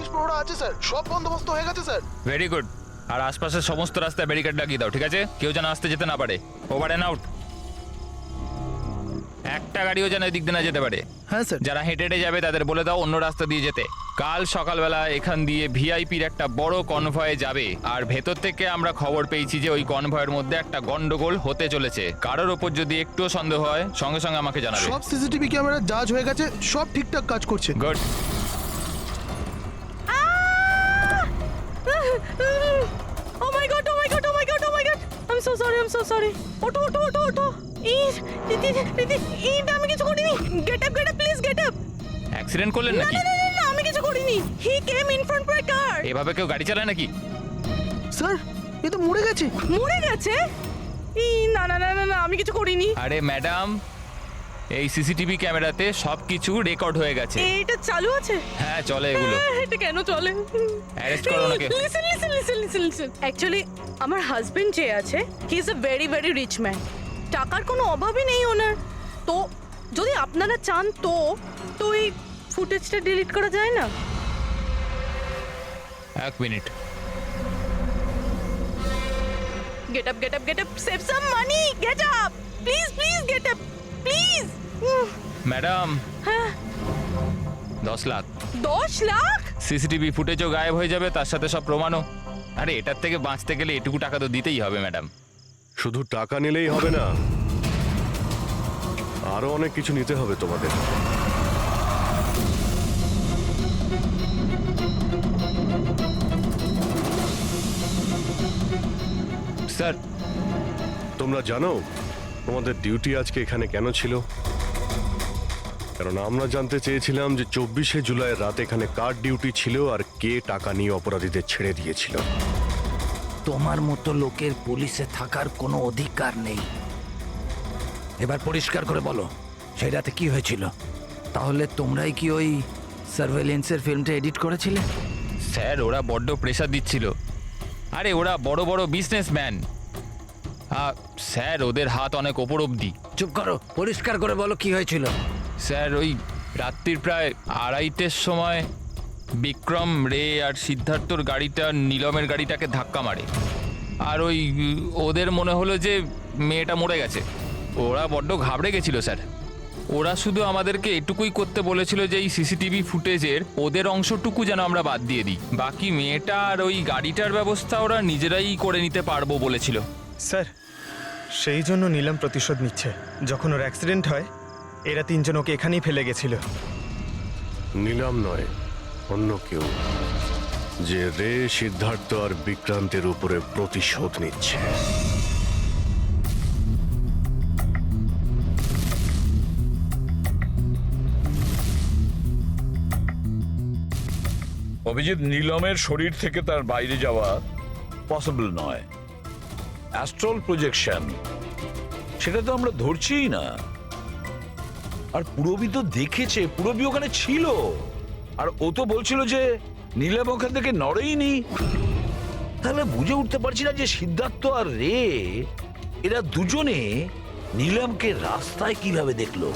Police প্রহরা আছে sir, সব বন্দোবস্ত হয়ে গেছে স্যার। Very good. আর আশপাশের সমস্ত রাস্তায় ব্যারিকেড লাগিয়ে দাও, ঠিক আছে? কেউ যেন আসতে যেতে না পারে। Over and out. একটা গাড়িও যেন এদিক দিয়ে না যেতে পারে। হ্যাঁ স্যার। যারা হেঁটে হেঁটে যাবে তাদের বলে দাও অন্য রাস্তা দিয়ে যেতে। কাল সকালবেলা এখান দিয়ে ভিআইপির একটা বড় কনভয়ে যাবে, আর ভেতর থেকে আমরা খবর পেয়েছি যে ওই কনভয়ের মধ্যে একটা গন্ডগোল হতে চলেছে। কারোর ওপর যদি একটুও সন্দেহ হয় সঙ্গে সঙ্গে আমাকে জানাবে। সব সিসিটিভি ক্যামেরা জাজ হয়ে গেছে, সব ঠিকঠাক কাজ করছে। Good. Oh my god, oh my god, oh my god, oh my god. I'm so sorry, I'm so sorry. ওঠো ওঠো ওঠো ওঠো। এইটা আমি কিছু করিনি। Get up, please get up. Accident করলেন না নাকি? না না না, আমি কিছু করিনি। He came in front of my car. এভাবে কেউ গাড়ি চালায় নাকি? স্যার, এ তো মরে গেছে। মরে গেছে? না না না না না, আমি কিছু করিনি। আরে ম্যাডাম, এই সিসিটিভি ক্যামেরাতে সবকিছু রেকর্ড হয়ে গেছে। এটা চালু আছে? হ্যাঁ চলে এগুলো। এটা কেন চলে? অ্যারেস্ট করো ওনাকে। লিসেন। অ্যাকচুয়ালি আমার হাজবেন্ড যে আছে, he is a very very rich man. টাকার কোনো অভাবই নেই ওনার। তো যদি আপনারা চান তো এই ফুটেজটা ডিলিট করা যায় না? এক minute. Get up, save some money, get up, please, get up, please. Madam, হ্যাঁ, 10 লাখ। 10 লাখ? সিসিটিভি ফুটেজও গায়েব হয়ে যাবে, তার সাথে সব প্রমাণও। আরে এটার থেকে বাঁচতে গেলে এটুকু টাকা তো দিতেই হবে ম্যাডাম। শুধু টাকা নিলেই হবে না, আরো অনেক কিছু নিতে হবে তোমাদের। স্যার, তোমরা জানো তোমাদের ডিউটি আজকে এখানে কেন ছিল? কারণ আমরা জানতে চেয়েছিলাম যে 24শে জুলাই রাত এখানে কার ডিউটি ছিল আর কে টাকা নিয়ে অপরাধীদের ছেড়ে দিয়েছিল। তোমার মতো লোকের পুলিশে থাকার কোনো অধিকার নেই। এবার পরিষ্কার করে বলো, সেই রাতে কি হয়েছিল? তাহলে তোমরাই কি ওই সার্ভেলেন্সের ফিল্মটা এডিট করেছিলে? স্যার ওরা বড্ড প্রেশার দিচ্ছিল। আরে ওরা বড় বড় বিজনেসম্যান, স্যার ওদের হাত অনেক ওপর অবধি। চুপ করো, পরিষ্কার করে বলো কি হয়েছিল। স্যার ওই রাত্রির প্রায় 2:30টার সময় বিক্রম রে আর সিদ্ধার্থর গাড়িটা নীলমের গাড়িটাকে ধাক্কা মারে, আর ওই ওদের মনে হলো যে মেয়েটা মরে গেছে। ওরা বড্ড ঘাবড়ে গেছিল স্যার। ওরা শুধু আমাদেরকে এটুকুই করতে বলেছিল যে এই সিসিটিভি ফুটেজের ওদের অংশটুকু যেন আমরা বাদ দিয়ে দিই, বাকি মেয়েটা আর ওই গাড়িটার ব্যবস্থা ওরা নিজেরাই করে নিতে পারবো বলেছিল। স্যার, সেই জন্য নীলম প্রতিশোধ নিচ্ছে। যখন ওর অ্যাক্সিডেন্ট হয় এরা তিনজন ওকে এখানেই ফেলে গেছিল। নিলাম নয়, অন্য কেউ, যে রে, সিদ্ধার্থ আর বিক্রান্তের উপরে প্রতিশোধ নিচ্ছে। অভিজিৎ, নীলমের শরীর থেকে তার বাইরে যাওয়া পসিবল নয়। অ্যাস্ট্রাল প্রজেকশন, সেটা তো আমরা ধরছিই না। আর পুরবী তো দেখেছে, পুরবী ওখানে ছিল, আর ও তো বলছিল যে নীলম ওখান থেকে নড়েইনি। তাহলে বুঝে উঠতে পারছি না যে সিদ্ধার্থ আর রে, এরা দুজনে নীলমকে রাস্তায় কিভাবে দেখলো।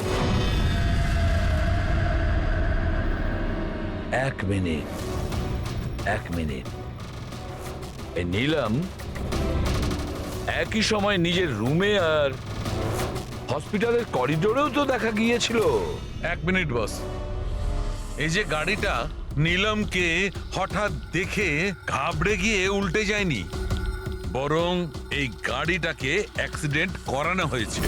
এক মিনিট, এই নীলম একই সময় নিজের রুমে আর হসপিটালের করিডোরেও তো দেখা গিয়েছিল। 1 মিনিট বস, এই যে গাড়িটা নীলমকে হঠাৎ দেখে ঘাবড়ে গিয়ে উল্টে যায়নি, বরং এই গাড়িটাকে অ্যাক্সিডেন্ট করানো হয়েছে।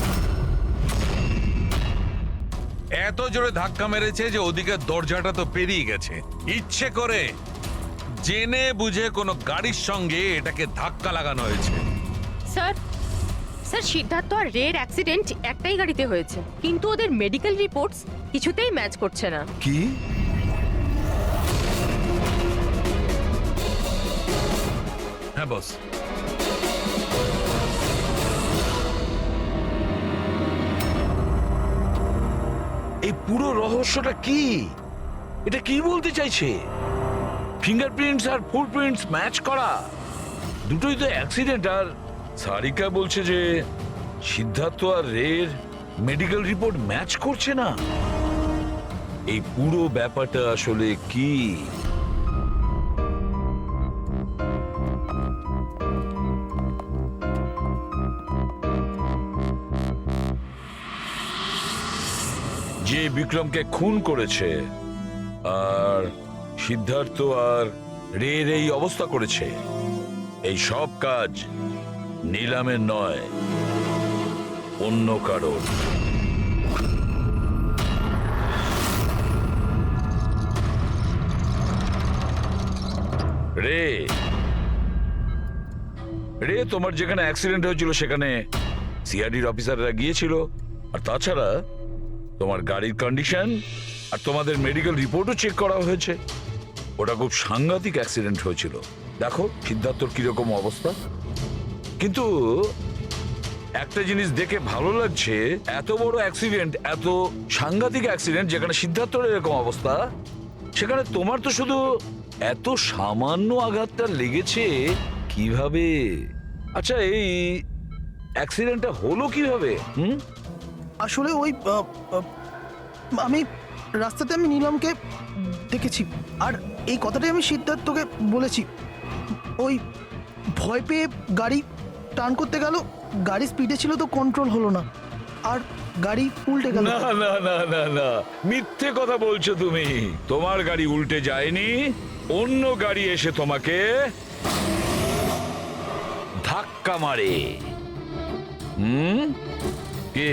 এত জোরে ধাক্কা মেরেছে যে ওদিকে দরজাটা তো পেরিয়ে গেছে। ইচ্ছে করে জেনে বুঝে কোনো গাড়ির সঙ্গে এটাকে ধাক্কা লাগানো হয়েছে। স্যার, সিদ্ধার্থ আর রের অ্যাক্সিডেন্ট একটাই গাড়িতে হয়েছে, কিন্তু ওদের মেডিকেল রিপোর্টস কিছুতেই ম্যাচ করছে না। কি? হ্যাঁ বস। এই পুরো রহস্যটা কি? এটা কি বলতে চাইছে? ফিঙ্গারপ্রিন্টস আর ফুটপ্রিন্টস ম্যাচ করা, দুটোই তো অ্যাক্সিডেন্ট। আর সারিকা বলছে যে সিদ্ধার্থ আর রের মেডিকেল রিপোর্ট ম্যাচ করছে না। এই পুরো ব্যাপারটা আসলে কি? বিক্রমকে খুন করেছে আর সিদ্ধার্থ আর রের এই অবস্থা করেছে, এই সব কাজ নিলামের নয়, অন্য কারোর। রে রে তোমার যেখানে অ্যাক্সিডেন্ট হয়েছিল সেখানে সিআইডির অফিসাররা গিয়েছিল, আর তাছাড়া তোমার গাড়ির কন্ডিশন আর তোমাদের মেডিকেল রিপোর্টও চেক করা হয়েছে। ওটা খুব সাংঘাতিক অ্যাক্সিডেন্ট হয়েছিল। দেখো সিদ্ধার্থর কিরকম অবস্থা। কিন্তু একটা জিনিস দেখে ভালো লাগছে, এত বড় অ্যাক্সিডেন্ট, এত সাংঘাতিক অ্যাক্সিডেন্ট যেখানে সিদ্ধার্থর এরকম অবস্থা, সেখানে তোমার তো শুধু এত সামান্য আঘাতটা লেগেছে কিভাবে? আচ্ছা, এই অ্যাক্সিডেন্টটা হলো কিভাবে? আসলে ওই আমি রাস্তাতে আমি নিলামকে দেখেছি, আর এই কথাটাই আমি সিদ্ধার্থকে বলেছি। ওই ভয় পেয়ে গাড়ি টার্ন করতে গেল, গাড়ি স্পিডে ছিল তো কন্ট্রোল হলো না, আর গাড়ি উল্টে গেল। না না না না না, মিথ্যে কথা বলছো তুমি। তোমার গাড়ি উল্টে যায়নি, অন্য গাড়ি এসে তোমাকে ধাক্কা মারে। কে?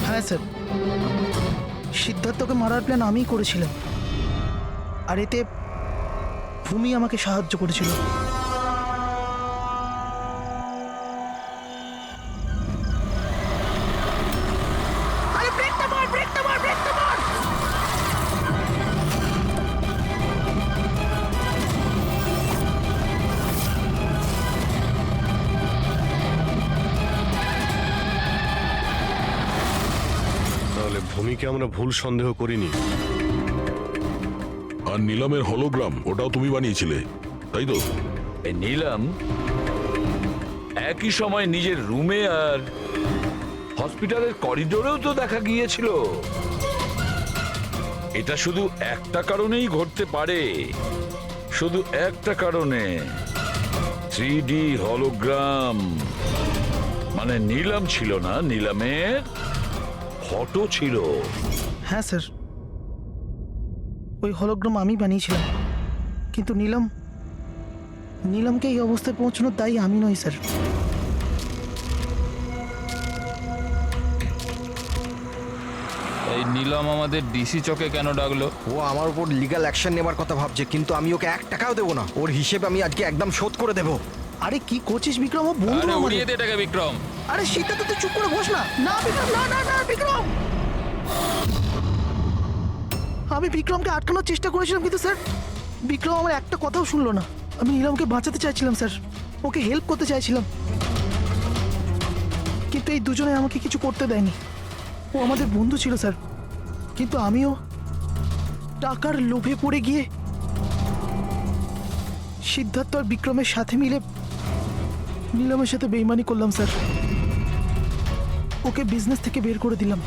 হ্যাঁ স্যার, সিদ্ধার্থকে মারার প্ল্যান আমিই করেছিলাম, আর এতে ভূমি আমাকে সাহায্য করেছিল। আরে ব্রেকটা মার, ব্রেকটা মার, ব্রেকটা মার! তাহলে ভূমিকে আমরা ভুল সন্দেহ করিনি। আর নিলামের হলোগ্রাম ওটাও তুমি বানিয়েছিলে, তাই তো? এই নিলাম একই সময় নিজের রুমে আর হসপিটালের করিডোরেও তো দেখা গিয়েছিল। এটা শুধু একটা কারণেই ঘটতে পারে, শুধু একটা কারণে। 3D হলোগ্রাম মানে নিলাম ছিল না, নিলামের ফটো ছিল। হ্যাঁ স্যার, ওই হলোগ্রাম আমি বানিয়েছিলাম, কিন্তু নীলমকে এই অবস্থায় পৌঁছানোর দায়ী আমি নই স্যার। এই নীলম আমাদের ডিসি চকে কেন ডাকলো? ও আমার উপর লিগ্যাল অ্যাকশন নেবার কথা ভাবছে, কিন্তু আমি ওকে 1 টাকাও দেবো না। ওর হিসেব আমি আজকে একদম শোধ করে দেবো। আরে কি করছিস বিক্রম? ও বন্ধু আরে আমাদের। উড়িয়ে দে এটাকে বিক্রম। আরে সিদ্ধার্থ, তুই চুপ করে বস না। না বিক্রম, না না না বিক্রম! আমি বিক্রমকে আটকানোর চেষ্টা করেছিলাম, কিন্তু স্যার বিক্রম আমার একটা কথাও শুনলো না। আমি নীলমকে বাঁচাতে চাইছিলাম স্যার, ওকে হেল্প করতে চাইছিলাম, কিন্তু এই দুজনে আমাকে কিছু করতে দেয়নি। ও আমাদের বন্ধু ছিল স্যার, কিন্তু আমিও টাকার লোভে পড়ে গিয়ে সিদ্ধার্থ আর বিক্রমের সাথে মিলে নীলমের সাথে বেইমানি করলাম স্যার। ওকে বিজনেস থেকে বের করে দিলাম,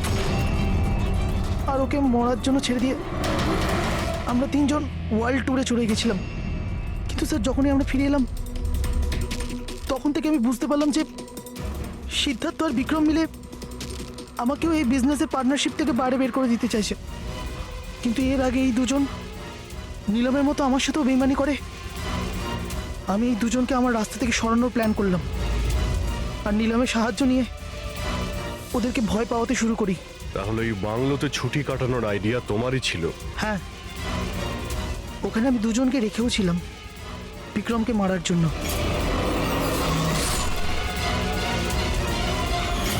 আর ওকে মরার জন্য ছেড়ে দিয়ে আমরা 3 জন ওয়ার্ল্ড ট্যুরে চলে গেছিলাম। কিন্তু স্যার যখনই আমরা ফিরে এলাম, তখন থেকে আমি বুঝতে পারলাম যে সিদ্ধার্থ আর বিক্রম মিলে আমাকেও এই বিজনেসের পার্টনারশিপ থেকে বাইরে বের করে দিতে চাইছে। কিন্তু এর আগে এই দুজন নীলমের মতো আমার সাথেও বেইমানি করে। আমি এই দুজনকে আমার রাস্তা থেকে সরানোর প্ল্যান করলাম, আর নীলমের সাহায্য নিয়ে ওদেরকে ভয় পাওয়াতে শুরু করি। তাহলে এই বাংলোতে ছুটি কাটানোর আইডিয়া তোমারই ছিল? হ্যাঁ, ওখানে আমি দুজনকে রেখেও ছিলাম বিক্রমকে মারার জন্য।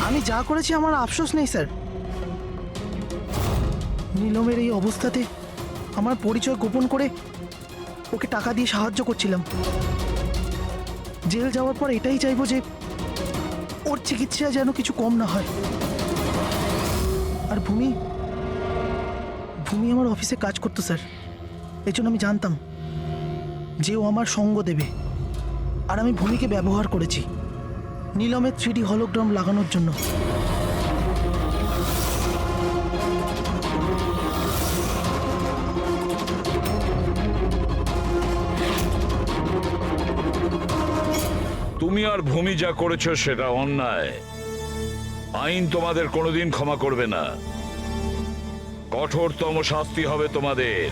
আমি যা করেছি আমার আফসোস নেই স্যার। নীলমের এই অবস্থাতে আমার পরিচয় গোপন করে ওকে টাকা দিয়ে সাহায্য করছিলাম। জেল যাওয়ার পর এটাই চাইবো যে ওর চিকিৎসায় যেন কিছু কম না হয়। আর ভূমি আমার অফিসে কাজ করতো স্যার, এই জন্য আমি জানতাম যে ও আমার সঙ্গ দেবে, আর আমি ভূমিকে ব্যবহার করেছি নীলমের 3D হলোগ্রাম লাগানোর জন্য। তুমি আর ভূমি যা করেছো সেটা অন্যায়, আইন তোমাদের কোনোদিন ক্ষমা করবে না। কঠোরতম শাস্তি হবে তোমাদের।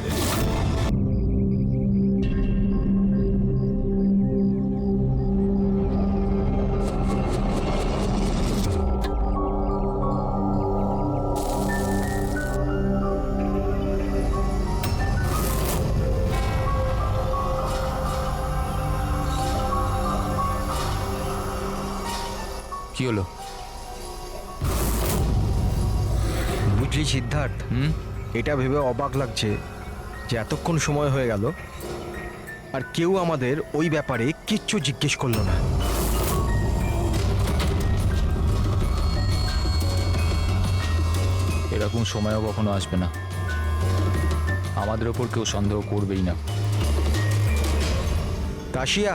কি হলো? বুঝলি সিদ্ধার্থ, এটা ভেবে অবাক লাগছে যে এতক্ষণ সময় হয়ে গেল আর কেউ আমাদের ওই ব্যাপারে কিচ্ছু জিজ্ঞেস করলো না। এরকম সময়ও কখনো আসবে না। আমাদের ওপর কেউ সন্দেহ করবেই না। কাশিয়া,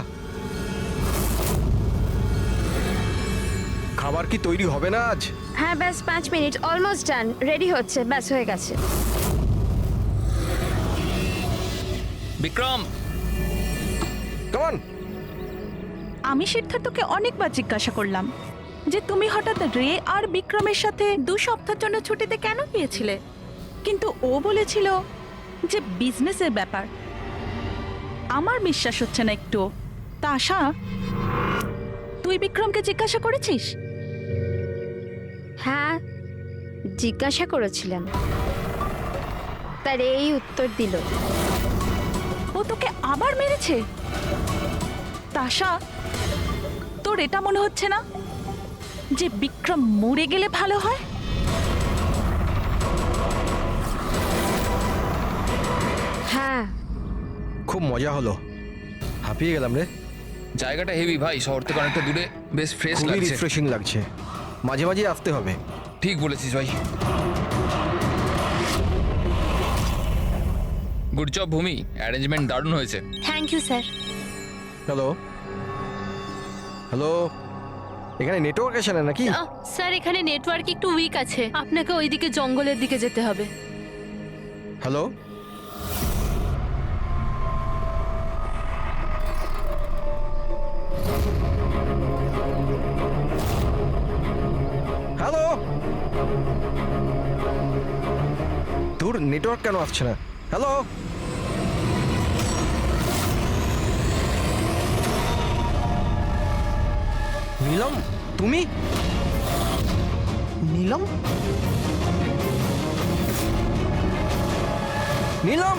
খাবার কি তৈরি হবে না আজ? হ্যাঁ ব্যাস 5 মিনিট, অলমোস্ট ডান, রেডি হচ্ছে, ব্যাস হয়ে গেছে। বিক্রম, কেমন? আমি সিদ্ধার্থকে অনেকবার জিজ্ঞাসা করলাম যে তুমি হঠাৎ রে আর বিক্রমের সাথে 2 সপ্তাহের জন্য ছুটিতে কেন গিয়েছিলে, কিন্তু ও বলেছিল যে বিজনেসের ব্যাপার। আমার বিশ্বাস হচ্ছে না একটু। তা আশা, তুই বিক্রমকে জিজ্ঞাসা করেছিস? হ্যাঁ জিজ্ঞাসা করেছিলাম, তার এই উত্তর দিল। ও তোকে আবার মেরেছে? তাশা, তোর এটা মনে হচ্ছে না যে বিক্রম মরে গেলে ভালো হয়? হ্যাঁ খুব মজা হলো, হাঁপিয়ে গেলাম রে। জায়গাটা হেভি ভাই, শহর থেকে অনেকটা দূরে, বেশ ফ্রেশ খুবই লাগছে। রিফ্রেশিং লাগছে, মাঝে মাঝে আসতে হবে। ঠিক বলেছিস ভাই। গুড জব ভূমি, অ্যারেঞ্জমেন্ট দারুণ হয়েছে। Thank you sir. Hello hello, এখানে নেটওয়ার্ক আসে না নাকি? স্যার এখানে নেটওয়ার্ক একটু উইক আছে, আপনাকে ওইদিকে জঙ্গলের দিকে যেতে হবে। হ্যালো হ্যালো, তোর নেটওয়ার্ক কেন আসছে না? হ্যালো নীলম, তুমি? নীলম? নীলম,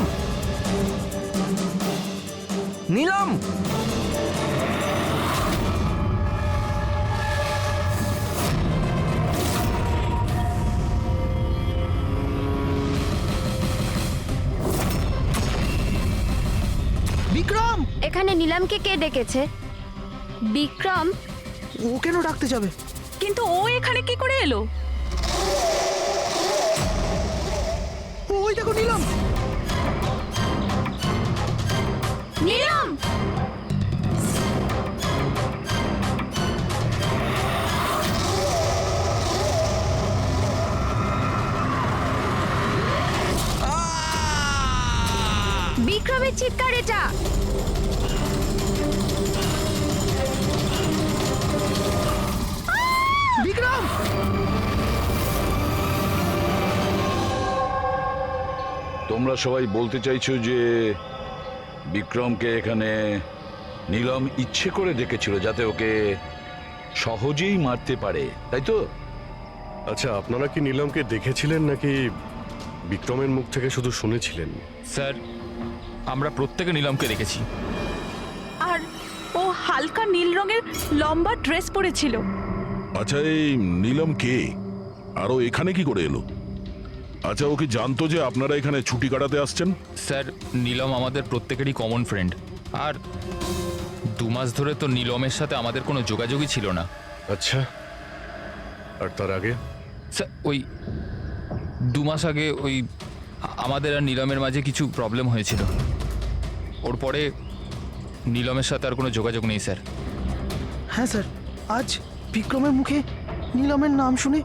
নীলম, বিক্রম! এখানে নিলামকে কে ডেকেছে? বিক্রম? ও কেন ডাকতে যাবে? কিন্তু ও এখানে কি করে এলো? ওই দেখো নীলম! নিলাম! বিক্রমের চিৎকার এটা। বিক্রম! তোমরা সবাই বলতে চাইছো যে বিক্রমকে এখানে নীলম ইচ্ছে করে ডেকেছিল যাতে ওকে সহজেই মারতে পারে, তাই তো? আচ্ছা, আপনারা কি নীলমকে দেখেছিলেন নাকি বিক্রমের মুখ থেকে শুধু শুনেছিলেন? স্যার, আমরা প্রত্যেকে নীলমকে দেখেছি। আর ও হালকা নীল রঙের লম্বা ড্রেস পরেছিল। আচ্ছা, এই নীলম কে? আর ও এখানে কি করে এলো? আচ্ছা, ও কি জানতো যে আপনারা এখানে ছুটি কাটাতে আসছেন? স্যার, নীলম আমাদের প্রত্যেকেরই কমন ফ্রেন্ড। আর 2 মাস ধরে তো নীলমের সাথে আমাদের কোনো যোগাযোগই ছিল না। আচ্ছা, আর তার আগে? স্যার, ওই 2 মাস আগে ওই আমাদের আর নীলমের মাঝে কিছু প্রবলেম হয়েছিল। ওর পরে নীলমের সাথে আর কোনো যোগাযোগ নেই স্যার। হ্যাঁ স্যার, আজ বিক্রমের মুখে নীলমের নাম শুনে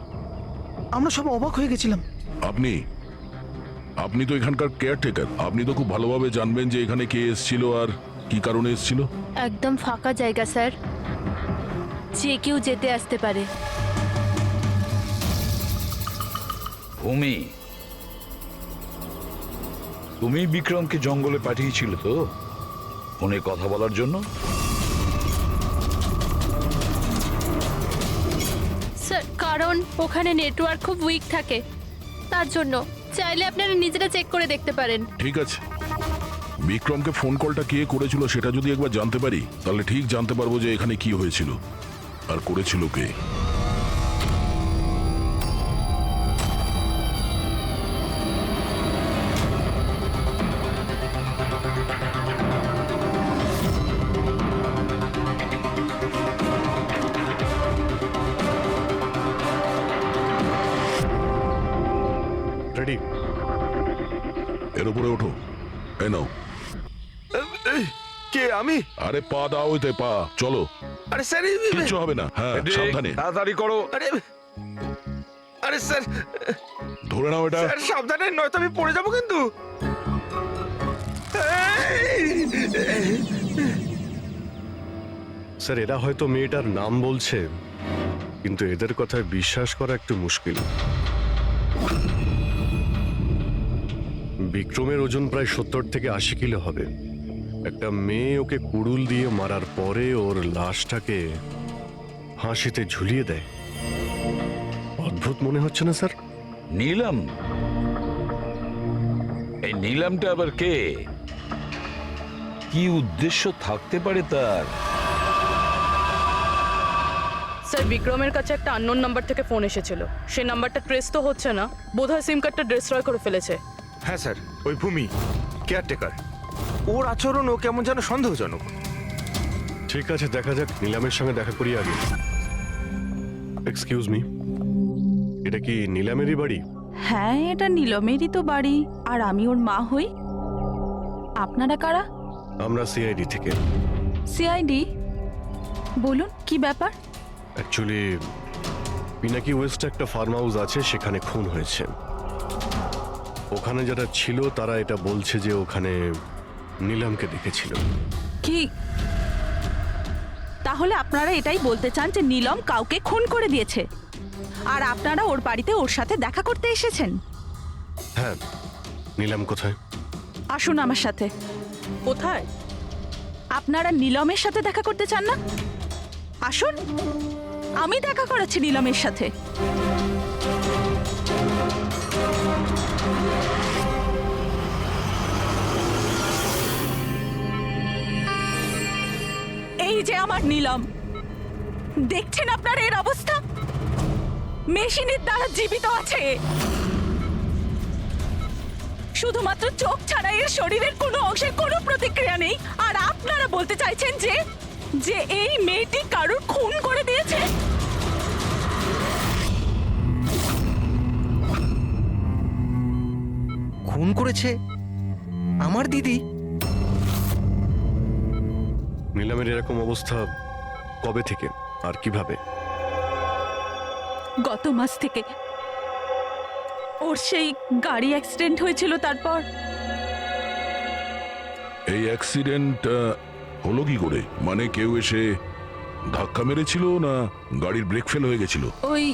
আমরা সব অবাক হয়ে গেছিলাম। আপনি তো এখানকার কেয়ারটেকার, আপনি তো খুব ভালোভাবে জানবেন যে এখানে কে এসেছিল আর কি কারণে এসেছিল। একদম ফাঁকা জায়গা স্যার, যে কেউ যেতে আসতে পারে। ভূমি, তুমি বিক্রমকে জঙ্গলে পাঠিয়েছিলে তো ফোনে কথা বলার জন্য? স্যার কারণ ওখানে নেটওয়ার্ক খুব উইক থাকে, তার জন্য। চাইলে আপনারা নিজেরা চেক করে দেখতে পারেন। ঠিক আছে, বিক্রমকে ফোন কলটা কে করেছিল সেটা যদি একবার জানতে পারি তাহলে ঠিক জানতে পারবো যে এখানে কি হয়েছিল আর করেছিল কে। রেডি? এর উপরে ওঠো। এই নাও। কে আমি? আরে পা দাও, ওইতে পা। চলো, আরে স্যার কিচ্ছু হবে না। হ্যাঁ, সাবধানে। তাড়াতাড়ি করো। আরে স্যার ধরে নাও এটা। স্যার সাবধানে, নয়তো আমি পড়ে যাবো কিন্তু। স্যার, এরা হয়তো মেয়েটার নাম বলছে, কিন্তু এদের কথায় বিশ্বাস করা একটু মুশকিল। বিক্রমের ওজন প্রায় 70 থেকে 80 কিলো হবে। একটা মেয়ে ওকে কুড়ুল দিয়ে মারার পরে ওর লাশটাকে ফাঁসিতে ঝুলিয়ে দেয়। অদ্ভুত মনে হচ্ছে না স্যার? নীলম? এই নীলমটা আবার কে? কি উদ্দেশ্য থাকতে পারে তার? স্যার, বিক্রমের কাছে একটা আননোন নাম্বার থেকে ফোন এসেছিল। সেই নাম্বারটা ট্রেস তো হচ্ছে না, বোধহয় সিম কার্ডটা ডিস্ট্রয় করে ফেলেছে। হ্যাঁ স্যার, ওই ভূমি কেয়ারটেকার, ওর আচরণও কেমন যেন সন্দেহজনক। ঠিক আছে, দেখা যাক। নিলামের সঙ্গে দেখা করি আগে। এক্সকিউজ মি, এটা কি নিলামেরই বাড়ি? হ্যাঁ, এটা নীলমেরই তো বাড়ি, আর আমি ওর মা হই। আপনারা কারা? আমরা সিআইডি থেকে। সিআইডি? বলুন কি ব্যাপার? অ্যাকচুয়ালি পিনাকি ওয়েস্টে একটা ফার্ম হাউস আছে, সেখানে খুন হয়েছে। ওখানে যারা ছিল তারা এটা বলছে যে ওখানে নিলামকে দেখেছিল। কি তাহলে আপনারা এটাই বলতে চান যে নীলম কাউকে খুন করে দিয়েছে, আর আপনারা ওর বাড়িতে ওর সাথে দেখা করতে এসেছেন? হ্যাঁ। নিলাম কোথায়? আসুন আমার সাথে। কোথায়? আপনারা নীলমের সাথে দেখা করতে চান না? আসুন, আমি দেখা করাচ্ছি নীলমের সাথে। এই যে আমার নীলম, দেখছেন আপনার এর অবস্থা? মেশিনের দ্বারা জীবিত আছে, শুধুমাত্র চোখ ছাড়া এর শরীরের কোনো অংশের কোনো প্রতিক্রিয়া নেই। আর আপনারা বলতে চাইছেন যে যে এই মেয়েটি কারোর খুন করে দিয়েছে? খুন করেছে আমার দিদি? নিলামের এরকম অবস্থা কবে থেকে আর কিভাবে? গত মাস থেকে। ওর সেই গাড়ি অ্যাক্সিডেন্ট হয়েছিল, তারপর। এই অ্যাক্সিডেন্ট হলো কি করে? মানে কেউ এসে ধাক্কা মেরেছিল না গাড়ির ব্রেক ফেল হয়ে গেছিল? ওই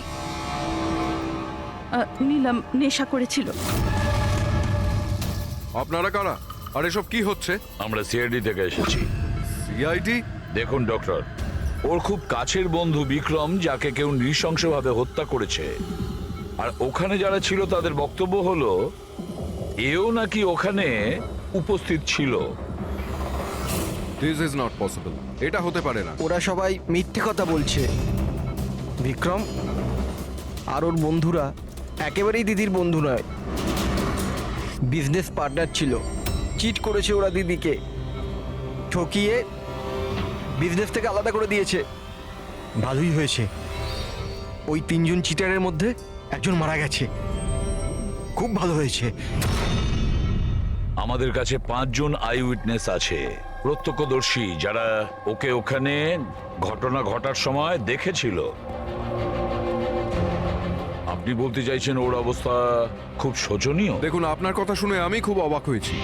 নীলম নেশা করেছিল। আপনারা কারা আর এসব কি হচ্ছে? আমরা সিআইডি থেকে এসেছি। সিআইডি? দেখুন ডক্টর, ওর খুব কাছের বন্ধু বিক্রম, যাকে কেউ নৃশংসভাবে হত্যা করেছে। আর ওখানে যারা ছিল তাদের বক্তব্য হলো এও নাকি ওখানে উপস্থিত ছিল। দিস ইজ নট পসিবল, এটা হতে পারে না। ওরা সবাই মিথ্যে কথা বলছে। বিক্রম আর ওর বন্ধুরা একেবারেই দিদির বন্ধু নয়, বিজনেস পার্টনার ছিল। চিট করেছে ওরা দিদিকে, ঠকিয়ে বিজনেস থেকে আলাদা করে দিয়েছে। ভালোই হয়েছে, ওই 3 জন চিটারের মধ্যে একজন মারা গেছে। খুব ভালো হয়েছে। আমাদের কাছে 5 জন আই উইটনেস আছে, প্রত্যক্ষদর্শী, যারা ওকে ওখানে ঘটনা ঘটার সময় দেখেছিল। আপনি বলতে চাইছেন ওর অবস্থা খুব শোচনীয়? দেখুন, আপনার কথা শুনে আমি খুব অবাক হয়েছি।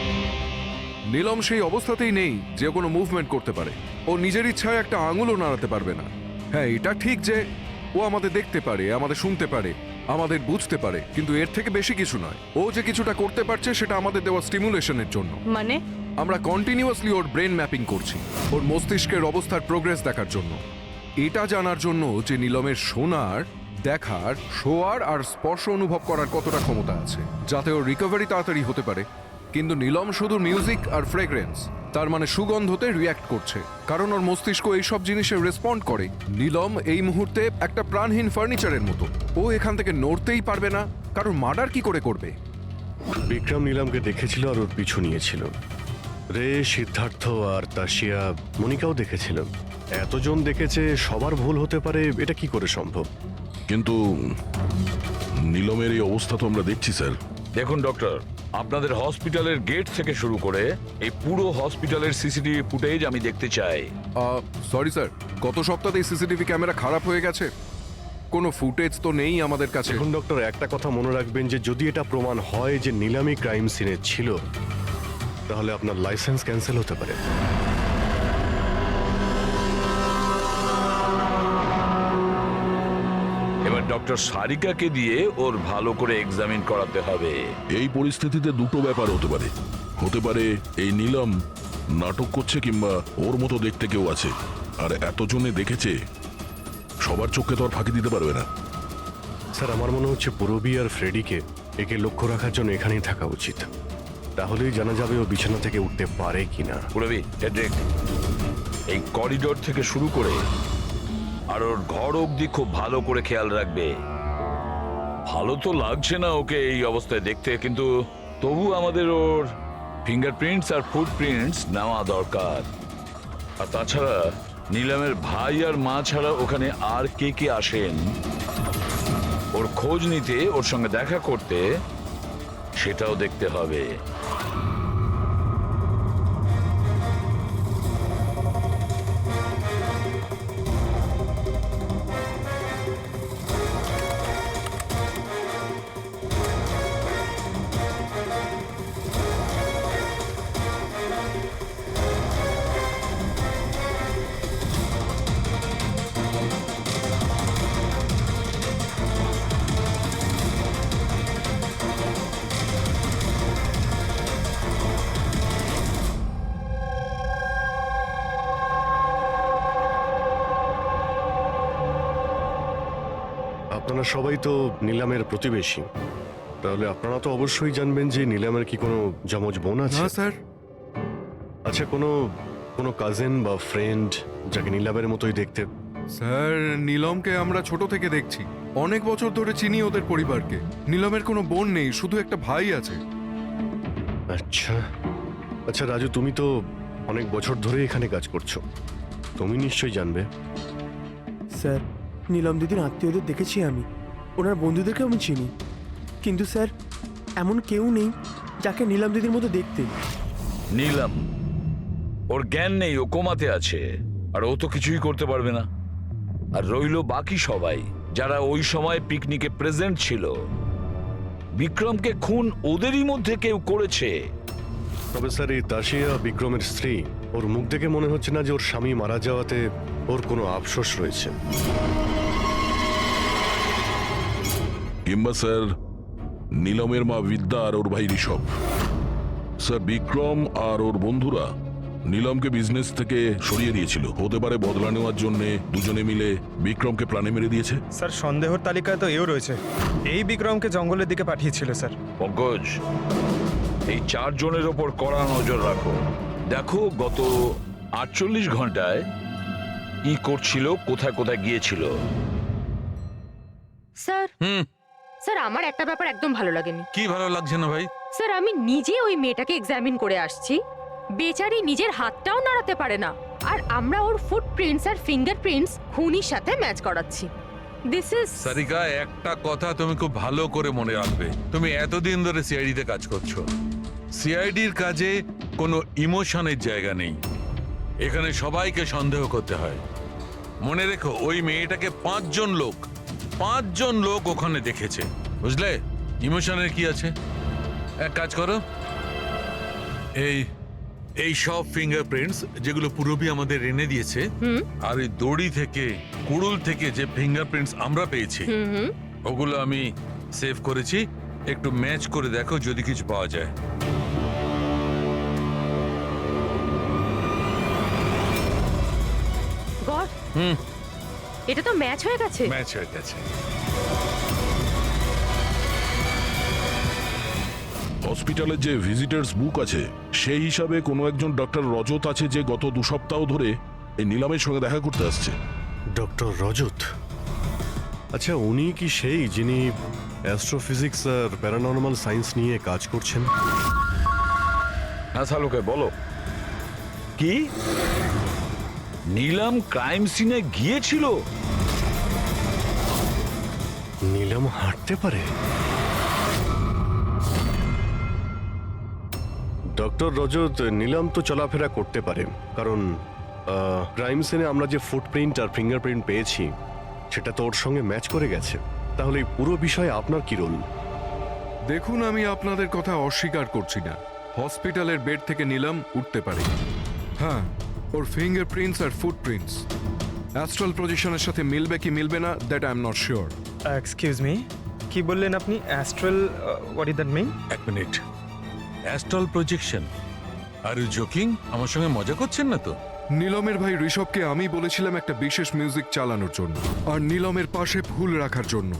নীলম সেই অবস্থাতেই নেই যে কোনো মুভমেন্ট করতে পারে। ও নিজের ইচ্ছায় একটা আঙুলও নাড়াতে পারবে না। হ্যাঁ, এটা ঠিক যে ও আমাদের দেখতে পারে, আমাদের শুনতে পারে, আমাদের বুঝতে পারে, কিন্তু এর থেকে বেশি কিছু নয়। ও যে কিছুটা করতে পারছে সেটা আমাদের দেওয়া স্টিমুলেশনের জন্য। মানে আমরা কন্টিনিউয়াসলি ওর ব্রেন ম্যাপিং করছি, ওর মস্তিষ্কের অবস্থার প্রোগ্রেস দেখার জন্য। এটা জানার জন্য যে নীলমের শোনার, দেখার, শোয়ার আর স্পর্শ অনুভব করার কতটা ক্ষমতা আছে, যাতে ওর রিকভারি তাড়াতাড়ি হতে পারে। কিন্তু নীলম শুধু মিউজিক আর ফ্রেগ্রেন্স, তার মানে সুগন্ধতে রিয়্যাক্ট করছে, কারণ ওর মস্তিষ্ক এইসব জিনিসে রেসপন্ড করে। নীলম এই মুহূর্তে একটা প্রাণহীন ফার্নিচারের মতো। ও এখান থেকে নড়তেই পারবে না, কারণ মার্ডার কি করে করবে? বিক্রম নীলমকে দেখেছিল আর ওর পিছু নিয়েছিল। রে, সিদ্ধার্থ আর তাশিয়া, মনিকাও দেখেছিল। এতজন দেখেছে, সবার ভুল হতে পারে, এটা কি করে সম্ভব? কিন্তু নীলমের এই অবস্থা তো আমরা দেখছি স্যার। দেখুন ডক্টর, আপনাদের হসপিটালের গেট থেকে শুরু করে এই পুরো হসপিটালের সিসিটিভি ফুটেজ আমি দেখতে চাই। সরি স্যার, গত সপ্তাহে সিসিটিভি ক্যামেরা খারাপ হয়ে গেছে, কোনো ফুটেজ তো নেই আমাদের কাছে। এখন ডক্টর, একটা কথা মনে রাখবেন যে যদি এটা প্রমাণ হয় যে নীলামি ক্রাইম সিনে ছিল, তাহলে আপনার লাইসেন্স ক্যান্সেল হতে পারে। এবার ডক্টর সারিকাকে দিয়ে ওর ভালো করে এক্সামিন করাতে হবে। এই পরিস্থিতিতে দুটো ব্যাপার হতে পারে। হতে পারে এই নীলম নাটক করছে, কিংবা ওর মতো দেখতে কেউ আছে, আর এতজনে দেখেছে, সবার চোখে তো আর ফাঁকি দিতে পারবে না। স্যার, আমার মনে হচ্ছে পুরবি আর ফ্রেডিকে একে লক্ষ্য রাখার জন্য এখানেই থাকা উচিত। তাহলেই জানা যাবে ও বিছানা থেকে উঠতে পারে কিনা। পুরবি, হেড্রিক, এই করিডোর থেকে শুরু করে আর ওর ঘর অবধি খুব ভালো করে খেয়াল রাখবে। ভালো তো লাগছে না ওকে এই অবস্থায় দেখতে, কিন্তু তবু আমাদের ওর ফিঙ্গারপ্রিন্টস আর ফুটপ্রিন্টস নেওয়া দরকার। আর তাছাড়া নীলামের ভাই আর মা ছাড়া ওখানে আর কে কে আসেন ওর খোঁজ নিতে, ওর সঙ্গে দেখা করতে, সেটাও দেখতে হবে। আপনারা সবাই তো নীলামের প্রতিবেশী, তাহলে আপনারা তো অবশ্যই জানবেন যে নীলামের কি কোনো যমজ বোন আছে? না স্যার। আচ্ছা, কোনো কাজিন বা ফ্রেন্ড যাকে নীলামের মতোই দেখতে? স্যার, নীলমকে আমরা ছোট থেকে দেখছি, অনেক বছর ধরে চিনি ওদের পরিবারকে। নীলমের কোনো বোন নেই, শুধু একটা ভাই আছে। আচ্ছা আচ্ছা রাজু, তুমি তো অনেক বছর ধরে এখানে কাজ করছো, তুমি নিশ্চয়ই জানবে। স্যার, নীলম দিদির আত্মীয়দের দেখেছি আমি, ওনার বন্ধুদেরকে আমি চিনি, কিন্তু স্যার এমন কেউ নেই যাকে নীলম দিদির মতো দেখতে। নীলম, ওর জ্ঞান নেই, ও কোমাতে আছে, আর ও তো কিছুই করতে পারবে না। আর রইলো বাকি সবাই যারা ওই সময় পিকনিকে প্রেজেন্ট ছিল। বিক্রমকে খুন ওদেরই মধ্যে কেউ করেছে। তবে স্যার, এই তাশিয়া বিক্রমের স্ত্রী, ওর মুখ দেখে মনে হচ্ছে না যে ওর স্বামী মারা যাওয়াতে ওর কোনো আফসোস রয়েছে। কিংবা স্যার নীলমের মা বিদ্যা আর ওর ভাই ঋষভ। স্যার, বিক্রম আর ওর বন্ধুরা নীলমকে বিজনেস থেকে সরিয়ে দিয়েছিল। হতে পারে বদলা নেওয়ার জন্য দুজনে মিলে বিক্রমকে প্রাণে মেরে দিয়েছে। স্যার, সন্দেহর তালিকায় তো এও রয়েছে, এই বিক্রমকে জঙ্গলের দিকে পাঠিয়েছিল স্যার। পঙ্কজ, এই 4 জনের ওপর কড়া নজর রাখো। দেখো গত 48 ঘন্টায় কি করছিল, কোথায় কোথায় গিয়েছিল। স্যার, স্যার আমার একটা ব্যাপার একদম ভালো লাগেনি। কি ভালো লাগছে না ভাই? স্যার, আমি নিজে ওই মেয়েটাকে এক্সামিন করে আসছি, বেচারি নিজের হাতটাও নাড়াতে পারে না, আর আমরা ওর ফুটপ্রিন্টস আর ফিঙ্গারপ্রিন্টস খুনির সাথে ম্যাচ করাচ্ছি। দিস ইজ সারিকা, একটা কথা তুমি খুব ভালো করে মনে রাখবে। তুমি এতদিন ধরে সিআইডিতে কাজ করছো, সিআইডির কাজে কোনো ইমোশনের জায়গা নেই। এখানে সবাইকে সন্দেহ করতে হয়। মনে রেখো, ওই মেয়েটাকে 5 জন লোক ওখানে দেখেছে, বুঝলে? ইমোশনের কি আছে? এক কাজ করো, এই সব ফিঙ্গারপ্রিন্টস যেগুলো পুরবি আমাদের এনে দিয়েছে, আর এই দড়ি থেকে, কুড়ুল থেকে যে ফিঙ্গারপ্রিন্টস আমরা পেয়েছি, ওগুলো আমি সেভ করেছি, একটু ম্যাচ করে দেখো যদি কিছু পাওয়া যায়। গড, এটা তো ম্যাচ হয়ে গেছে। ম্যাচ হয়ে গেছে। হসপিটালের যে ভিজিটার্স বুক আছে সেই হিসাবে কোনো একজন ডক্টর রজত আছে যে গত 2 সপ্তাহ ধরে এই নিলামের সঙ্গে দেখা করতে আসছে। ডক্টর রজত? আচ্ছা, উনি কি সেই যিনি অ্যাস্ট্রোফিজিক্স আর প্যারানর্মাল সায়েন্স নিয়ে কাজ করছেন? হ্যাঁ শালুকে বলো। কি নীলম ক্রাইম সিনে গিয়েছিল? নীলম হাঁটতে পারে? ডক্টর রজত, নীলম তো চলাফেরা করতে পারে, কারণ ক্রাইম সিনে আমরা যে ফুটপ্রিন্ট আর ফিঙ্গারপ্রিন্ট পেয়েছি সেটা তো ওর সঙ্গে ম্যাচ করে গেছে। তাহলে এই পুরো বিষয়ে আপনার কি রোল? দেখুন, আমি আপনাদের কথা অস্বীকার করছি না। হসপিটালের বেড থেকে নিলাম উঠতে পারে। হ্যাঁ, ওর ফিঙ্গারপ্রিন্টস আর ফুটপ্রিন্টস অ্যাস্ট্রাল প্রজেকশনের সাথে মিলবে কি মিলবে না, that I am not sure. Excuse me, কি বললেন আপনি? Astral, what is that mean? এক minute, astral projection? Are you joking? আমার সঙ্গে মজা করছেন না তো? নীলমের ভাই ঋষভকে আমি বলেছিলাম একটা বিশেষ মিউজিক চালানোর জন্য আর নীলমের পাশে ফুল রাখার জন্য।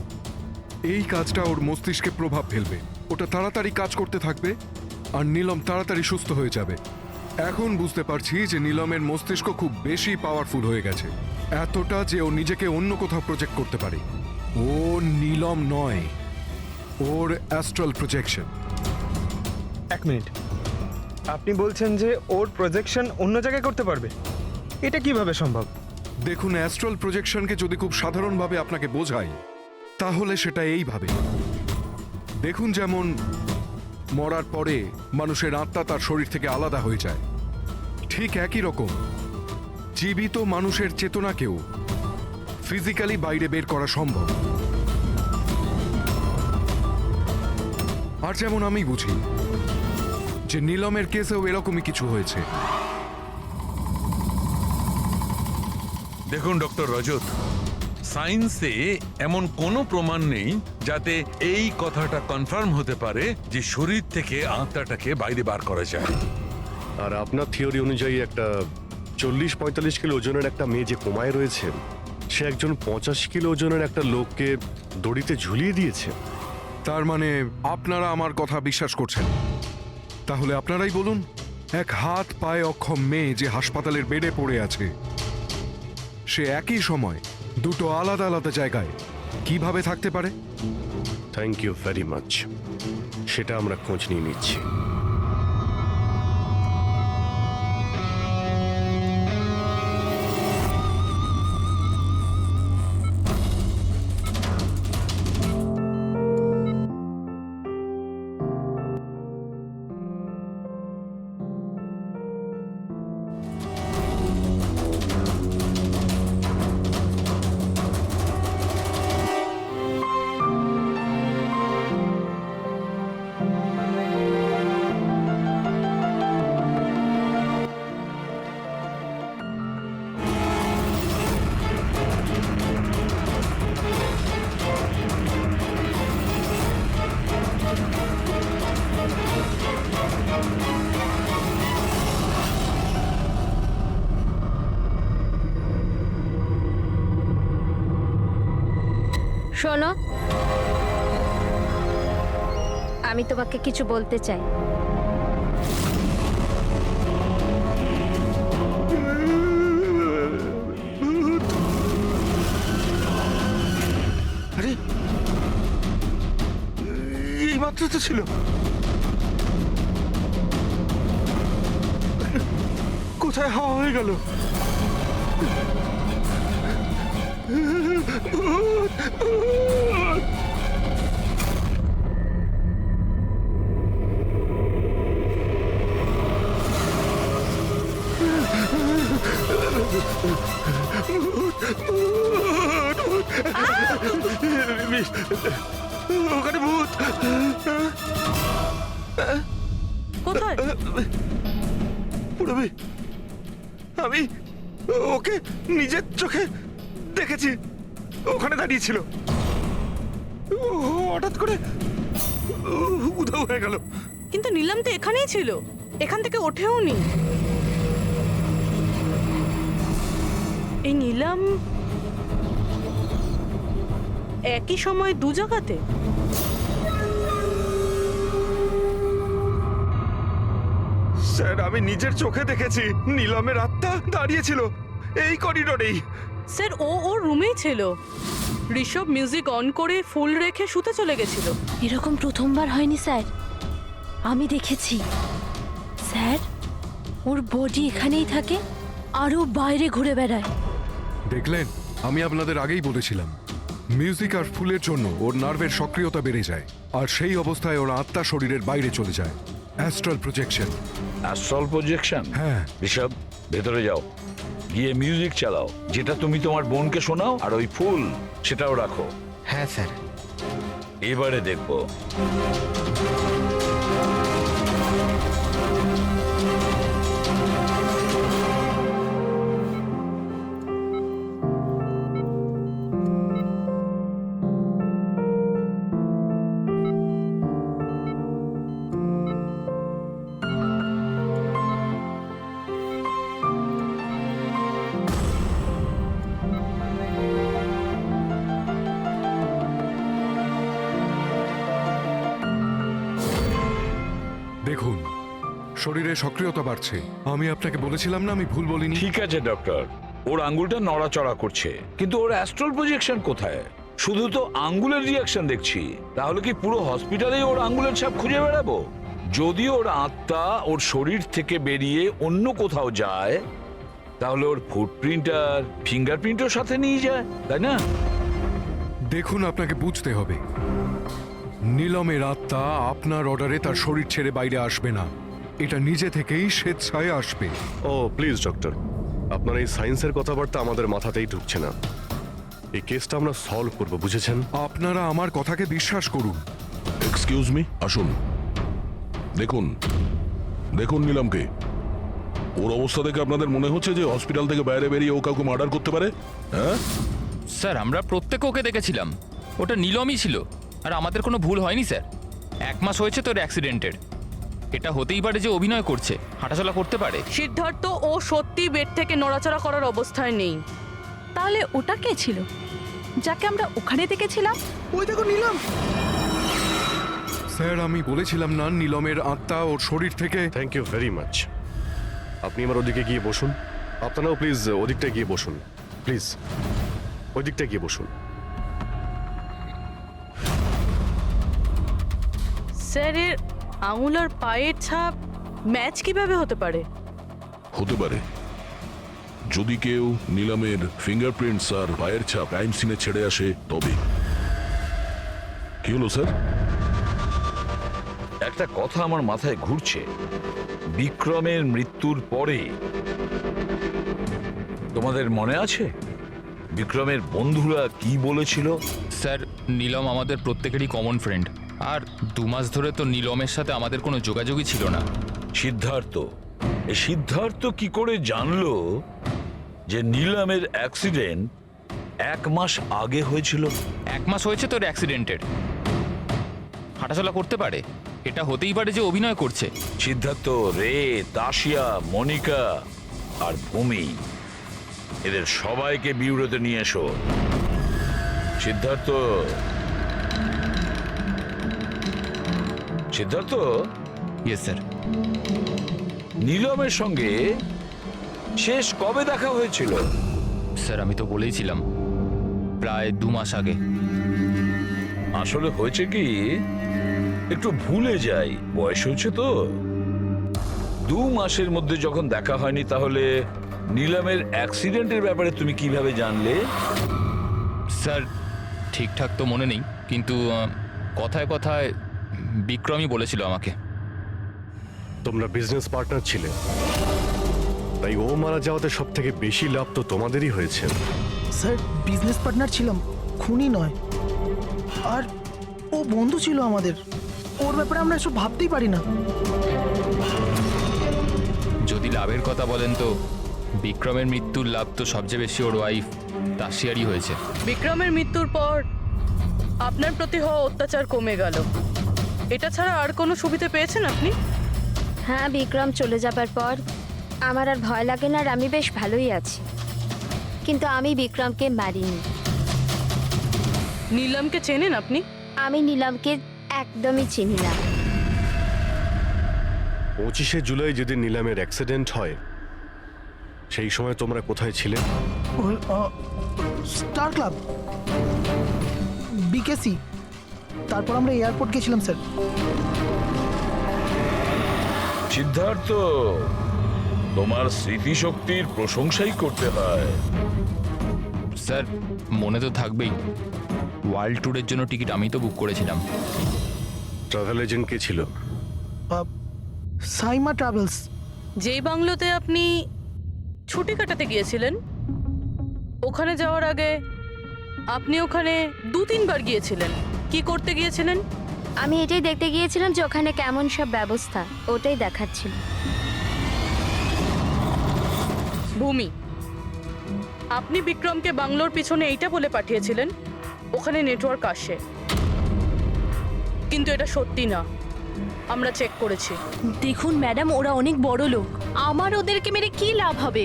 এই কাজটা ওর মস্তিষ্কে প্রভাব ফেলবে, ওটা তাড়াতাড়ি কাজ করতে থাকবে আর নীলম তাড়াতাড়ি সুস্থ হয়ে যাবে। এখন বুঝতে পারছি যে নীলমের মস্তিষ্ক খুব বেশি পাওয়ারফুল হয়ে গেছে, এতটা যে ও নিজেকে অন্য কোথাও প্রজেক্ট করতে পারে। ও নীলম নয়, ওর অ্যাস্ট্রাল প্রজেকশন। এক মিনিট, আপনি বলছেন যে ওর প্রজেকশন অন্য জায়গায় করতে পারবে? এটা কিভাবে সম্ভব? দেখুন, অ্যাস্ট্রাল প্রজেকশনকে যদি খুব সাধারণভাবে আপনাকে বোঝাই তাহলে সেটা এইভাবে। দেখুন, যেমন মরার পরে মানুষের আত্মা তার শরীর থেকে আলাদা হয়ে যায়, ঠিক একই রকম জীবিত মানুষের চেতনাকেও ফিজিক্যালি বাইরে বের করা সম্ভব। আর যেমন আমি বুঝি যে নীলমের কেসেও এরকমই কিছু হয়েছে। দেখুন ডক্টর রজত, সায়েন্সে এমন কোনো প্রমাণ নেই যাতে এই কথাটা কনফার্ম হতে পারে যে শরীর থেকে আত্মাটাকে বাইরে বার করা যায়। আর আপনার থিওরি অনুযায়ী একটা 40-45 কিলো ওজনের একটা মেয়ে যে কোমায় রয়েছে, সে একজন 85 কিলো ওজনের একটা লোককে দড়িতে ঝুলিয়ে দিয়েছে। তার মানে আপনারা আমার কথা বিশ্বাস করছেন? তাহলে আপনারাই বলুন, এক হাত পায়ে অক্ষম মেয়ে যে হাসপাতালের বেডে পড়ে আছে, সে একই সময় দুটো আলাদা আলাদা জায়গায় কিভাবে থাকতে পারে? থ্যাংক ইউ ভেরি মাচ, সেটা আমরা খোঁজ নিয়ে নিচ্ছি। শোনো, আমি তোমাকে কিছু বলতে চাই। আরে, এই মাত্র তো ছিল। কোথায় হাওয়া হয়ে গেল? ওখানে ভূত। কোথায়? পুরবি, আমি ওকে নিজের চোখে দেখেছি, ওখানে দাঁড়িয়ে ছিল। হঠাৎ করে উধাও হয়ে গেল। কিন্তু নিলাম তো এখানেই ছিল, এখান থেকে ওঠেও নি। এই নিলাম একই সময় দু জায়গাতে? স্যার আমি নিজের চোখে দেখেছি নিলামের আত্মা দাঁড়িয়েছিল এই করিডোরেই। স্যার ও ওর রুমেই ছিল, ঋষভ মিউজিক অন করে ফুল রেখে শুতে চলে গেছিল। এরকম প্রথমবার হয়নি স্যার, আমি দেখেছি। স্যার ওর বডি এখানেই থাকে আর ও বাইরে ঘুরে বেড়ায়। দেখলেন, আমি আপনাদের আগেই বলেছিলাম মিউজিক আর ফুলের জন্য ওর নার্ভের সক্রিয়তা বেড়ে যায়, আর সেই অবস্থায় ওর আত্মা শরীরের বাইরে চলে যায়। Astral projection. Astral projection? হ্যাঁ। ঋষভ ভেতরে যাও, গিয়ে মিউজিক চালাও, যেটা তুমি তোমার বোনকে শোনাও, আর ওই ফুল সেটাও রাখো। হ্যাঁ স্যার। এবারে দেখবো। দেখুন, শরীরে সক্রিয়তা বাড়ছে। আমি আপনাকে বলেছিলাম না আমি ভুল বলিনি? ঠিক আছে ডক্টর, ওর আঙ্গুলটা নড়াচড়া করছে, কিন্তু ওর অ্যাস্ট্রাল প্রজেকশন কোথায়? শুধু তো আঙ্গুলের রিয়াকশন দেখছি। তাহলে কি পুরো হসপিটালেই ওর আঙ্গুলের ছাপ খুঁজে বেড়াবো? যদি ওর আত্মা ওর শরীর থেকে বেরিয়ে অন্য কোথাও যায়, তাহলে ওর ফুটপ্রিন্ট আর ফিঙ্গারপ্রিন্টও সাথে নিয়ে যায়, তাই না? দেখুন, আপনাকে বুঝতে হবে, নীলমের আত্মা আপনার অর্ডারে তার শরীর ছেড়ে বাইরে আসবে না। এটা নিজে থেকেই স্বেচ্ছায় আসবে। ও প্লিজ ডক্টর, আপনার এই সায়েন্সের কথাবার্তা আমাদের মাথাতেই ঢুকছে না। এই কেসটা আমরা সলভ করব, বুঝেছেন? আপনারা আমার কথাকে বিশ্বাস করুন। এক্সকিউজ মি, আসুন। দেখুন দেখুন নিলামকে। ওর অবস্থা দেখে আপনাদের মনে হচ্ছে যে হসপিটাল থেকে বাইরে বেরিয়ে ও কাউকে মার্ডার করতে পারে? হ্যাঁ স্যার, আমরা প্রত্যেকে ওকে দেখেছিলাম, ওটা নীলমই ছিল, আর আমাদের কোনো ভুল হয়নি স্যার। 1 মাস হয়েছে তোর অ্যাক্সিডেন্টের, এটা হতেই পারে যে অভিনয় করছে, হাঁটাচলা করতে পারে। সিদ্ধার্থ ও সত্যি বেড থেকে নড়াচড়া করার অবস্থায় নেই। তাহলে ওটা কে ছিল যাকে আমরা ওখানে দেখেছিলাম? ওই দেখো নিলাম। স্যার, আমি বলেছিলাম না নীলমের আত্মা ওর শরীর থেকে। Thank you very much. আপনি আমার ওদিকে গিয়ে বসুন। আপনারাও প্লিজ ওদিকটা গিয়ে বসুন, প্লিজ ওই দিকটা গিয়ে বসুন। স্যার এর আঙুল আর পায়ের ছাপ ম্যাচ কিভাবে হতে পারে? হতে পারে যদি কেউ নিলামের ফিঙ্গারপ্রিন্টস আর পায়ের ছাপ ক্রাইম সিনে ছেড়ে আসে তবে। কি হলো স্যার? একটা কথা আমার মাথায় ঘুরছে। বিক্রমের মৃত্যুর পরে তোমাদের মনে আছে বিক্রমের বন্ধুরা কি বলেছিল? স্যার, নীলম আমাদের প্রত্যেকেরই কমন ফ্রেন্ড, আর 2 মাস ধরে তো নীলমের সাথে আমাদের কোনো যোগাযোগই ছিল না। সিদ্ধার্থ কি করে জানলো যে নীলমের অ্যাক্সিডেন্ট 1 মাস আগে হয়েছিল? 1 মাস হয়েছে তোর অ্যাক্সিডেন্টের, হাঁটাচলা করতে পারে, এটা হতেই পারে যে অভিনয় করছে। সিদ্ধার্থ, রে, তাশিয়া, মনিকা আর ভূমি, এদের সবাইকে বিউরোতে নিয়ে এসো। Siddharth, yes sir. নীলমের সঙ্গে শেষ কবে দেখা হয়েছিল? স্যার, আমি তো বলেইছিলাম, প্রায় 2 মাস আগে। আসলে হয়েছে কি, একটু ভুলে যাই, বয়স হচ্ছে তো। 2 মাসের মধ্যে যখন দেখা হয়নি, তাহলে নীলমের অ্যাক্সিডেন্টের ব্যাপারে তুমি কিভাবে জানলে? স্যার, ঠিকঠাক তো মনে নেই, কিন্তু কথায় কথায় বিক্রমই বলেছিল আমাকে। তোমরা বিজনেস পার্টনার ছিলে, তাই ও মারা যাওয়াতে সব থেকে বেশি লাভ তো তোমাদেরই হয়েছে। স্যার, বিজনেস পার্টনার ছিলাম, খুনি নয়। আর ও বন্ধু ছিল আমাদের, ওর ব্যাপারে আমরা এসব ভাবতেই পারি না। যদি লাভের কথা বলেন তো বিক্রমের মৃত্যুর লাভ তো সবচেয়ে বেশি ওর ওয়াইফ তাশিয়ারই হয়েছে। বিক্রমের মৃত্যুর পর আপনার প্রতি হওয়া অত্যাচার কমে গেল, এটা ছাড়া আর কোনো সুবিধা পেয়েছেন আপনি? হ্যাঁ, বিক্রম চলে যাবার পর আমার আর ভয় লাগে না, আর আমি বেশ ভালোই আছি। কিন্তু আমি বিক্রমকে মারিনি। নীলমকে চেনেন আপনি? আমি নীলমকে একদমই চিনি না। 25শে জুলাই যেদিন নিলামের অ্যাক্সিডেন্ট হয় সেই সময় তোমরা কোথায় ছিলে? স্টার ক্লাব, বিকেসি, তারপর আমরা এয়ারপোর্ট গেছিলাম স্যার। সিদ্ধার্থ, তোমার স্মৃতিশক্তির প্রশংসাই করতে হয়। স্যার মনে তো থাকবেই, ওয়ার্ল্ড ট্যুরের জন্য টিকিট আমি তো বুক করেছিলাম। ট্রাভেল এজেন্ট কে ছিল? সাইমা ট্রাভেলস। যেই বাংলোতে আপনি ছুটি কাটাতে গিয়েছিলেন, ওখানে যাওয়ার আগে আপনি ওখানে 2-3 বার গিয়েছিলেন। কি করতে গিয়েছিলেন? আমি এটাই দেখতে গিয়েছিলাম যে ওখানে কেমন সব ব্যবস্থা, ওটাই দেখাচ্ছিল। ভূমি, আপনি বিক্রমকে বাংলোর পিছনে এইটা বলে পাঠিয়েছিলেন ওখানে নেটওয়ার্ক আসে, কিন্তু এটা সত্যি না, আমরা চেক করেছি। দেখুন ম্যাডাম, ওরা অনেক বড় লোক, আমার ওদেরকে মেরে কি লাভ হবে?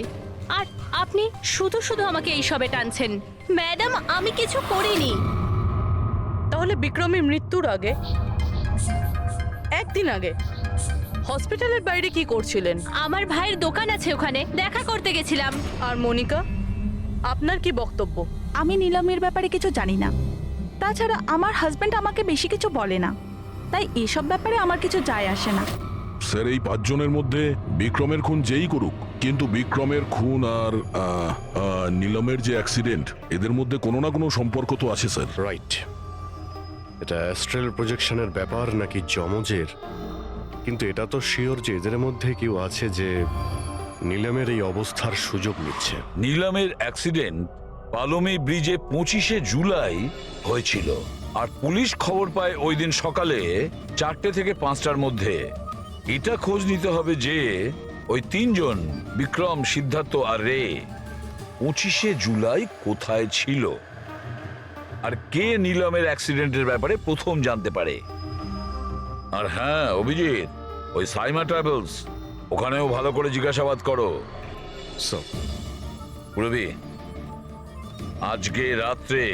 আর আপনি শুধু শুধু আমাকে এইসবে টানছেন। ম্যাডাম, আমি কিছু করিনি। তাহলে বিক্রমের মৃত্যুর আগে, একদিন আগে হসপিটালের বাইরে কি করছিলেন? আমার ভাইয়ের দোকান আছে, ওখানে দেখা করতে গেছিলাম। আর মনিকা, আপনার কি বক্তব্য? আমি নীলমের ব্যাপারে কিছু জানি না, তাছাড়া আমার হাজবেন্ড আমাকে বেশি কিছু বলে না, তাই এসব ব্যাপারে আমার কিছু যায় আসে না। স্যার এই 5 জনের মধ্যে বিক্রমের খুন যেই করুক, কিন্তু বিক্রমের খুন আর নীলমের যে অ্যাক্সিডেন্ট, এদের মধ্যে কোনো না কোনো সম্পর্ক তো আছে স্যার। রাইট, এটা অ্যাস্ট্রাল প্রজেকশনের ব্যাপার নাকি যমজের, কিন্তু এটা তো শিওর যে এদের মধ্যে কেউ আছে যে নিলামের এই অবস্থার সুযোগ নিচ্ছে। নিলামের অ্যাক্সিডেন্ট পালোমি ব্রিজে 25শে জুলাই হয়েছিল, আর পুলিশ খবর পায় ওই দিন সকালে 4টে থেকে 5টার মধ্যে। এটা খোঁজ নিতে হবে যে ওই 3 জন বিক্রম, সিদ্ধার্থ আর রে 25শে জুলাই কোথায় ছিল, আর কে নিলামের অ্যাক্সিডেন্টের ব্যাপারে প্রথম জানতে পারে। আর হ্যাঁ অভিজিৎ, ওই সাইমা ট্রাভেলস, ওখানেও ভালো করে জিজ্ঞাসাবাদ করো। পুরবি, আজকে রাত্রে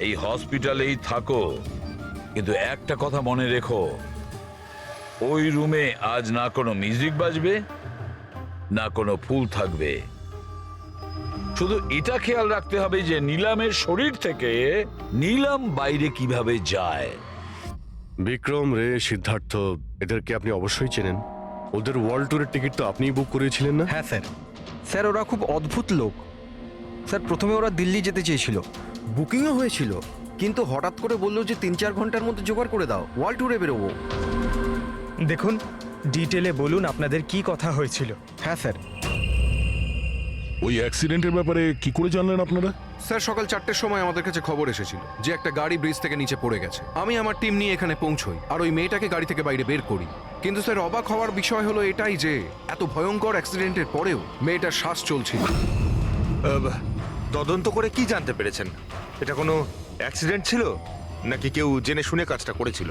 এই হসপিটালেই থাকো, কিন্তু একটা কথা মনে রেখো, ওই রুমে আজ না কোনো মিউজিক বাজবে না কোনো ফুল থাকবে। শুধু এটা খেয়াল রাখতে হবে যে নিলামের শরীর থেকে নিলাম বাইরে কিভাবে যায়। বিক্রম, রে, সিদ্ধার্থ, এদেরকে আপনি অবশ্যই চেনেন। ওদের ওয়ার্ল্ড ট্যুরের টিকিট তো আপনিই বুক করেছিলেন না? হ্যাঁ স্যার। স্যার ওরা খুব অদ্ভুত লোক। স্যার প্রথমে ওরা দিল্লি যেতে চেয়েছিল, বুকিংও হয়েছিল, কিন্তু হঠাৎ করে বললো যে 3-4 ঘন্টার মধ্যে জোগাড় করে দাও, ওয়ার্ল্ড ট্যুরে বেরোবো। দেখুন, ডিটেলে বলুন আপনাদের কি কথা হয়েছিল। হ্যাঁ স্যার। ওই অ্যাক্সিডেন্টের ব্যাপারে কি করে জানলেন আপনারা? স্যার সকাল 4টের সময় আমাদের কাছে খবর এসেছিল যে একটা গাড়ি ব্রিজ থেকে নিচে পড়ে গেছে। আমি আমার টিম নিয়ে এখানে পৌঁছই আর ওই মেয়েটাকে গাড়ি থেকে বাইরে বের করি। কিন্তু স্যার অবাক হওয়ার বিষয় হলো এটাই যে এত ভয়ঙ্কর অ্যাক্সিডেন্টের পরেও মেয়েটার শ্বাস চলছিল। তদন্ত করে কি জানতে পেরেছেন? এটা কোনো অ্যাক্সিডেন্ট ছিল নাকি কেউ জেনে শুনে কাজটা করেছিল?